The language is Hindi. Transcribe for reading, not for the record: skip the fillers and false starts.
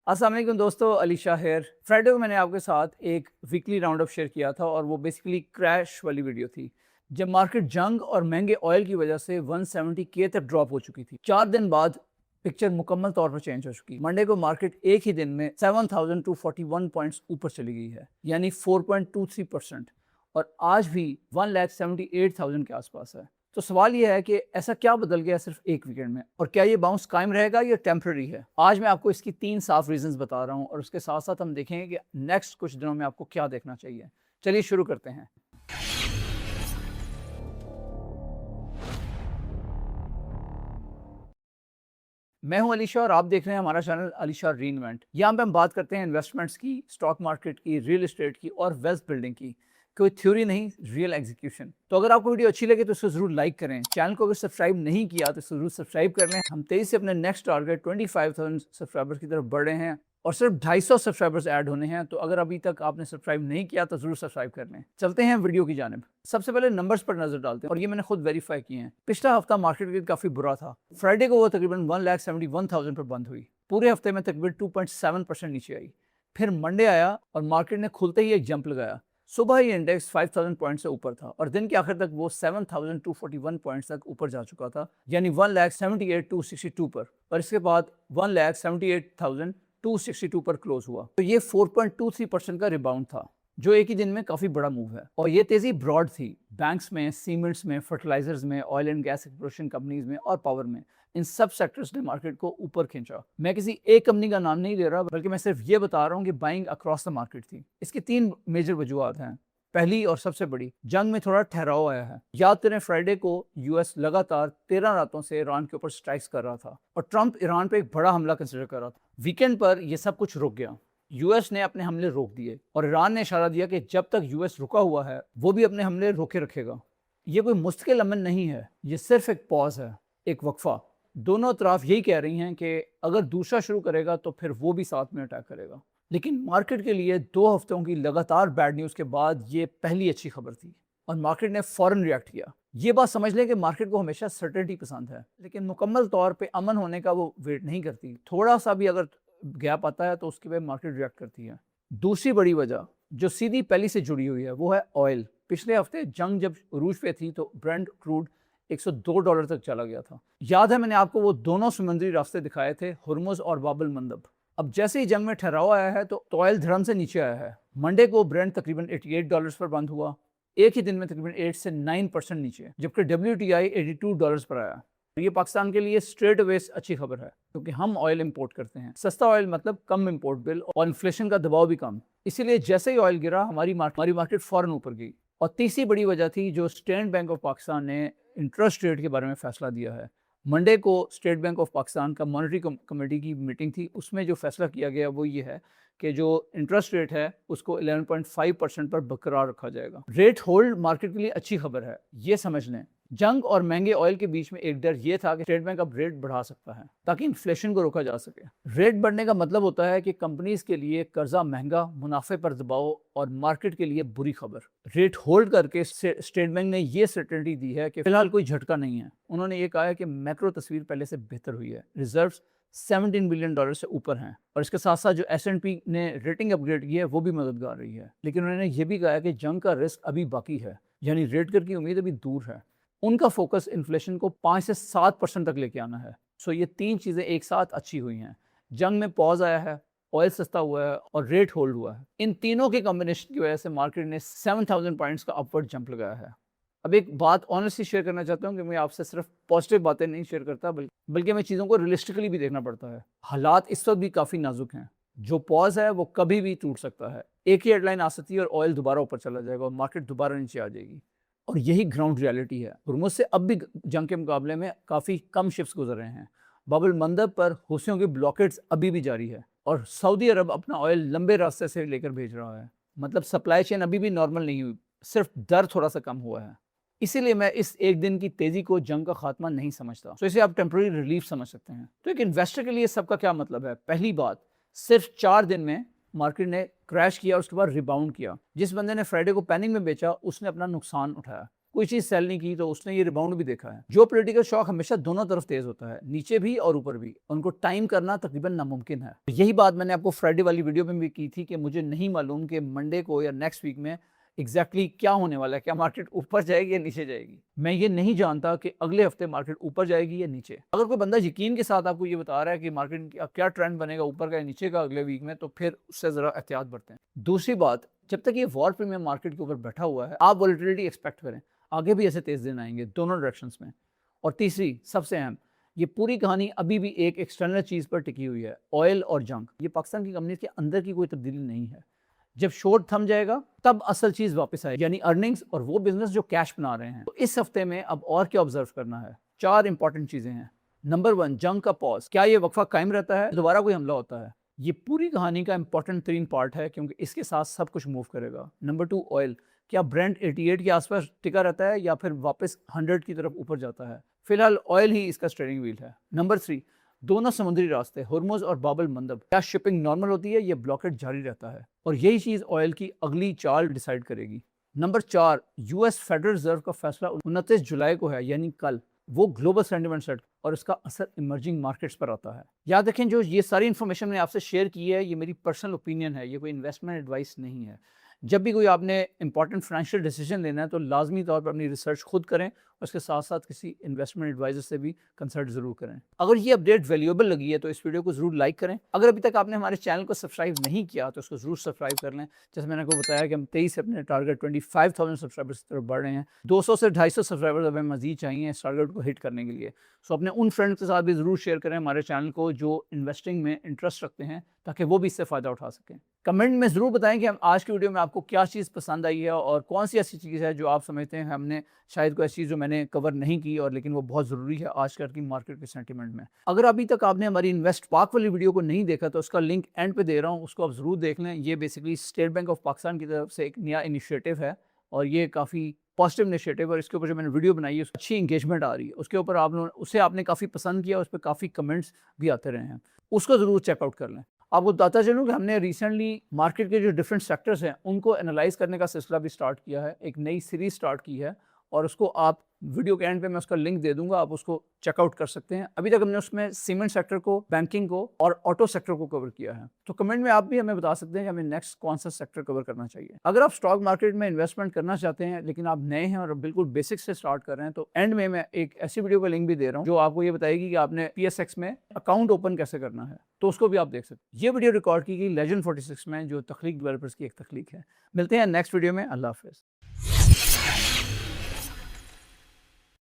अस्सलाम वालेकुम दोस्तों, अली शाह हेयर। फ्राइडे को मैंने आपके साथ एक वीकली राउंड अप शेयर किया था और वो बेसिकली क्रैश वाली वीडियो थी जब मार्केट जंग और महंगे ऑयल की वजह से 170 के तक ड्रॉप हो चुकी थी। 4 दिन बाद पिक्चर मुकम्मल तौर पर चेंज हो चुकी। मंडे को मार्केट एक ही दिन में 7241 पॉइंट्स ऊपर चली गई है, यानी 4.23%, और आज भी 1,78,000 के आसपास है। तो सवाल यह है कि ऐसा क्या बदल गया सिर्फ एक वीकेंड में, और क्या ये बाउंस कायम रहेगा या टेम्पररी है। आज मैं आपको इसकी 3 साफ रीजंस बता रहा हूँ और उसके साथ साथ हम देखेंगे कि नेक्स्ट कुछ दिनों में आपको क्या देखना चाहिए। चलिए शुरू करते हैं। मैं हूं अली शाह और आप देख रहे हैं हमारा चैनल अली शाह रीइन्वेंट। यहाँ पे हम बात करते हैं इन्वेस्टमेंट्स की, स्टॉक मार्केट की, रियल एस्टेट की और वेल्थ बिल्डिंग की। कोई थ्योरी नहीं, रियल एग्जीक्यूशन। तो अगर आपको वीडियो अच्छी लगे तो इसको जरूर लाइक करें। चैनल को अगर सब्सक्राइब नहीं किया तो जरूर सब्सक्राइब कर लें। हम तेजी से अपने नेक्स्ट टारगेट 25,000 सब्सक्राइबर्स की तरफ बढ़ रहे हैं और सिर्फ 250 सब्सक्राइबर्स ऐड होने हैं। तो अगर अभी तक आपने सब्सक्राइब नहीं किया तो जरूर सब्सक्राइब कर लें। चलते हैं वीडियो की जानिब। सबसे पहले नंबर्स पर नजर डालते हैं और ये मैंने खुद वेरीफाई किए हैं। पिछला हफ्ता मार्केट के काफी बुरा था। फ्राइडे को वो तकरीबन 1,71,000 पर बंद हुई। पूरे हफ्ते में तकरीबन 2.7% नीचे आई। फिर मंडे आया और मार्केट ने खुलते ही एक जंप लगाया। सुबह ही इंडेक्स 5,000 पॉइंट से ऊपर था और दिन के आखिर तक वो 7,241 पॉइंट्स तक ऊपर जा चुका था, यानी 1,78,262 पर, और इसके बाद 1,78,262 पर क्लोज हुआ। तो ये 4.23% का रिबाउंड था, जो एक ही दिन में काफी बड़ा मूव है। और ये तेजी ब्रॉड थी। बैंक्स में, सीमेंट्स में, फर्टिलाइजर्स में, oil and gas exploration companies में और पावर में, इन सब सेक्टर्स ने मार्केट को ऊपर खींचा। मैं किसी एक कंपनी का नाम नहीं ले रहा, बल्कि मैं सिर्फ ये बता रहा हूँ कि बाइंग अक्रॉस द मार्केट थी। इसकी 3 मेजर वजूहत हैं। पहली और सबसे बड़ी, जंग में थोड़ा ठहराव आया है। याद करें, फ्राइडे को यूएस लगातार 13 रातों से ईरान के ऊपर स्ट्राइक्स कर रहा था और ट्रंप ईरान पे एक बड़ा हमला कंसिडर कर रहा था। वीकेंड पर यह सब कुछ रुक गया। यूएस ने अपने हमले रोक दिए और ईरान ने इशारा दिया कि जब तक यूएस रुका हुआ है वो भी अपने हमले रोके रखेगा। ये कोई मुस्तकिल अमल नहीं है, ये सिर्फ एक पॉज है, एक वक्फा। दोनों तरफ यही कह रही हैं कि अगर दूसरा शुरू करेगा तो फिर वो भी साथ में अटैक करेगा। लेकिन मार्केट के लिए 2 हफ्तों की लगातार बैड न्यूज़ के बाद ये पहली अच्छी खबर थी और मार्केट ने फौरन रिएक्ट किया। ये बात समझ लें कि मार्केट को हमेशा सर्टेनिटी पसंद है, लेकिन मुकम्मल तौर पे अमन होने का वो वेट नहीं करती। थोड़ा सा भी अगर गैप आता है तो उसके बाद मार्केट रिएक्ट करती है। दूसरी बड़ी वजह जो सीधी पहली से जुड़ी हुई है वो है ऑयल। पिछले हफ्ते जंग जब उरूज पे थी तो ब्रेंट क्रूड $102 तक चला गया था। याद है, मैंने आपको वो दोनों समुद्री रास्ते दिखाए थे, हुर्मुज और बाबल मंदब। अब जैसे ही जंग में ठहराव आया है तो ऑयल धर्म से नीचे आया है। मंडे को ब्रेंट तकरीबन $88 पर बंद हुआ, एक ही दिन में तकरीबन 8 से 9% नीचे, जबकि WTI $82 पर आया। ये पाकिस्तान के लिए स्ट्रेट अवे अच्छी खबर है, क्योंकि हम ऑयल इंपोर्ट करते हैं। सस्ता ऑयल मतलब कम इंपोर्ट बिल और इन्फ्लेशन का दबाव भी कम। इसीलिए जैसे ही ऑयल गिरा हमारी मार्केट फौरन ऊपर गई। और तीसरी बड़ी वजह थी जो स्टेट बैंक ऑफ पाकिस्तान ने इंटरेस्ट रेट के बारे में फैसला दिया है। मंडे को स्टेट बैंक ऑफ पाकिस्तान का मॉनेटरी कमेटी की मीटिंग थी। उसमें जो फैसला किया गया वो ये है कि जो इंटरेस्ट रेट है उसको 11.5% पर बरकरार रखा जाएगा। रेट होल्ड मार्केट के लिए अच्छी खबर है, ये समझ लें। जंग और महंगे ऑयल के बीच में एक डर ये था कि स्टेट बैंक अब रेट बढ़ा सकता है ताकि इन्फ्लेशन को रोका जा सके। रेट बढ़ने का मतलब होता है कि कंपनीज के लिए कर्जा महंगा, मुनाफे पर दबाव और मार्केट के लिए बुरी खबर। रेट होल्ड करके स्टेट बैंक ने ये सर्टेनिटी दी है कि फिलहाल कोई झटका नहीं है। उन्होंने ये कहा है कि मैक्रो तस्वीर पहले से बेहतर हुई है, रिजर्व्स $17 बिलियन से ऊपर हैं, और इसके साथ साथ जो S&P ने रेटिंग अपग्रेड की है वो भी मददगार रही है। लेकिन उन्होंने ये भी कहा है कि जंग का रिस्क अभी बाकी है, यानी रेट कट की उम्मीद अभी दूर है। उनका फोकस इन्फ्लेशन को 5 से 7% तक लेके आना है। सो ये 3 चीज़ें एक साथ अच्छी हुई हैं। जंग में पॉज आया है, ऑयल सस्ता हुआ है और रेट होल्ड हुआ है। इन तीनों के कॉम्बिनेशन की वजह से मार्केट ने 7,000 पॉइंट्स का अपवर्ड जंप लगाया है। अब एक बात ऑनेस्टली शेयर करना चाहता हूँ कि मैं आपसे सिर्फ पॉजिटिव बातें नहीं शेयर करता, बल्कि मैं चीज़ों को रियलिस्टिकली भी देखना पड़ता है। हालात इस वक्त भी काफ़ी नाजुक हैं। जो पॉज है वो कभी भी टूट सकता है। एक ही हेडलाइन आ सकती है और ऑयल दोबारा ऊपर चला जाएगा और मार्केट दोबारा नीचे आ जाएगी। और यही ग्राउंड रियलिटी है। हुर्मुज से अब भी जंग के मुकाबले में काफ़ी कम शिप्स गुजर रहे हैं। बाबुल मंदब पर हूथियों की ब्लॉकेट्स अभी भी जारी है और सऊदी अरब अपना ऑयल लंबे रास्ते से लेकर भेज रहा है। मतलब सप्लाई चेन अभी भी नॉर्मल नहीं हुई, सिर्फ दर थोड़ा सा कम हुआ है। इसीलिए मैं इस एक दिन की तेजी को जंग का खात्मा नहीं समझता। तो इसे आप टेम्पररी रिलीफ समझ सकते हैं। तो एक इन्वेस्टर के लिए सबका क्या मतलब है? पहली बात, सिर्फ 4 दिन में मार्केट ने क्रैश किया और उसके बाद रिबाउंड किया। जिस बंदे ने फ्राइडे को पैनिक में बेचा उसने अपना नुकसान उठाया। कोई चीज़ सेल नहीं की तो उसने ये रिबाउंड भी देखा है। जो पॉलिटिकल शॉक हमेशा दोनों तरफ तेज होता है, नीचे भी और ऊपर भी, उनको टाइम करना तकरीबन नामुमकिन है। यही बात मैंने आपको फ्राइडे वाली वीडियो में भी की थी कि मुझे नहीं मालूम कि मंडे को या नेक्स्ट वीक में एग्जैक्टली क्या होने वाला है, क्या मार्केट ऊपर जाएगी या नीचे जाएगी। मैं ये नहीं जानता कि अगले हफ्ते मार्केट ऊपर जाएगी या नीचे। अगर कोई बंदा यकीन के साथ आपको ये बता रहा है कि मार्केट का क्या ट्रेंड बनेगा, ऊपर का या नीचे का अगले वीक में, तो फिर उससे ज़रा एहतियात बरतें। दूसरी बात, जब तक ये वॉर प्रीमियम मार्केट के ऊपर बैठा हुआ है, आप वॉलेटिलिटी एक्सपेक्ट करें, आगे भी ऐसे तेज दिन आएंगे दोनों डायरेक्शंस में। और तीसरी सबसे अहम, ये पूरी कहानी अभी भी एक एक्सटर्नल चीज़ पर टिकी हुई है, ऑयल और जंग। ये पाकिस्तान की कंपनी के अंदर की कोई तब्दीली नहीं है। जब शॉर्ट थम जाएगा तब असल चीज़ वापस आएगी, यानी अर्निंग्स और वो बिजनेस जो कैश बना रहे हैं। तो इस हफ्ते में अब और क्या ऑब्जर्व करना है, 4 इंपॉर्टेंट चीज़ें हैं। नंबर 1, जंग का पॉज, क्या ये वक्फा कायम रहता है, दोबारा कोई हमला होता है? ये पूरी कहानी का इंपॉर्टेंट 3 पार्ट है क्योंकि इसके साथ सब कुछ मूव करेगा। नंबर 2, ऑयल, क्या ब्रेंट 88 के आसपास टिका रहता है या फिर वापस 100 की तरफ ऊपर जाता है? फिलहाल ऑयल ही इसका स्टीयरिंग व्हील है। नंबर 3, दोनों समुद्री रास्ते हुर्मुज और बाबल मंदब, क्या शिपिंग नॉर्मल होती है या ब्लॉकेट जारी रहता है? और यही चीज़ ऑयल की अगली चाल डिसाइड करेगी। नंबर 4, यूएस फेडरल रिजर्व का फैसला 29 जुलाई को है, यानी कल। वो ग्लोबल सेंटिमेंट सेट और इसका असर इमर्जिंग मार्केट्स पर आता है। याद रखें, जो ये सारी इन्फॉर्मेशन मैंने आपसे शेयर की है, ये मेरी पर्सनल ओपिनियन है, ये कोई इन्वेस्टमेंट एडवाइस नहीं है। जब भी कोई आपने इंपॉर्टेंट फाइनेंशियल डिसीजन लेना है तो लाजमी तौर पर अपनी रिसर्च खुद करें और इसके साथ साथ किसी इन्वेस्टमेंट एडवाइजर से भी कंसल्ट ज़रूर करें। अगर ये अपडेट वैल्यूएबल लगी है तो इस वीडियो को ज़रूर लाइक करें। अगर अभी तक आपने हमारे चैनल को सब्सक्राइब नहीं किया तो इसको ज़रूर सब्सक्राइब कर लें। जैसे मैंने आपको बताया कि हम 23 से अपने टारगेट 25,000 सब्सक्राइबर्स की तरफ बढ़ रहे हैं। 200 से 250 सब्सक्राइबर्स हमें मजीद चाहिए इस टारगेट को हिट करने के लिए। सो अपने उन फ्रेंड्स के साथ भी ज़रूर शेयर करें हमारे चैनल को जो इन्वेस्टिंग में इंटरेस्ट रखते हैं, ताकि वो भी इससे फ़ायदा उठा सकें। कमेंट में ज़रूर बताएं कि हम आज की वीडियो में आपको क्या चीज़ पसंद आई है और कौन सी ऐसी चीज़ है जो आप समझते हैं हमने शायद कोई ऐसी चीज़ जो मैंने कवर नहीं की और लेकिन वो बहुत ज़रूरी है आजकल की मार्केट के सेंटीमेंट में। अगर अभी तक आपने हमारी इन्वेस्ट पाक वाली वीडियो को नहीं देखा तो उसका लिंक एंड पे दे रहा हूँ, उसको आप ज़रूर देख लें। ये basically state bank of Pakistan की तरफ से एक नया इनिशिएटिव है और ये काफ़ी पॉजिटिव इनिशिएटिव, और इसके ऊपर जो मैंने वीडियो बनाई है उसकी अच्छी इंगेजमेंट आ रही है। उसके ऊपर आप लोग उसे आपने काफ़ी पसंद किया, उस पर काफ़ी कमेंट्स भी आते रहे हैं, उसको ज़रूर चेकआउट कर लें। आपको बताता चलूँ कि हमने रिसेंटली मार्केट के जो डिफरेंट सेक्टर्स हैं उनको एनालाइज करने का सिलसिला भी स्टार्ट किया है, एक नई सीरीज स्टार्ट की है और उसको आप वीडियो के एंड पे मैं उसका लिंक दे दूंगा, आप उसको चेकआउट कर सकते हैं। अभी तक हमने उसमें सीमेंट सेक्टर को, बैंकिंग को और ऑटो सेक्टर को कवर किया है। तो कमेंट में आप भी हमें बता सकते हैं कि हमें नेक्स्ट कौन सा सेक्टर कवर करना चाहिए। अगर आप स्टॉक मार्केट में इन्वेस्टमेंट करना चाहते हैं लेकिन आप नए हैं और बिल्कुल बेसिक से स्टार्ट कर रहे हैं तो एंड में मैं एक ऐसी वीडियो का लिंक भी दे रहा हूँ जो आपको ये बताएगी कि आपने PSX में अकाउंट ओपन कैसे करना है, तो उसको भी आप देख सकते हैं। ये वीडियो रिकॉर्ड की गई लेजेंड 46 में, जो तख्लीक डेवलपर्स की एक तख्लीक है। मिलते हैं नेक्स्ट वीडियो में। अल्लाह हाफिज़।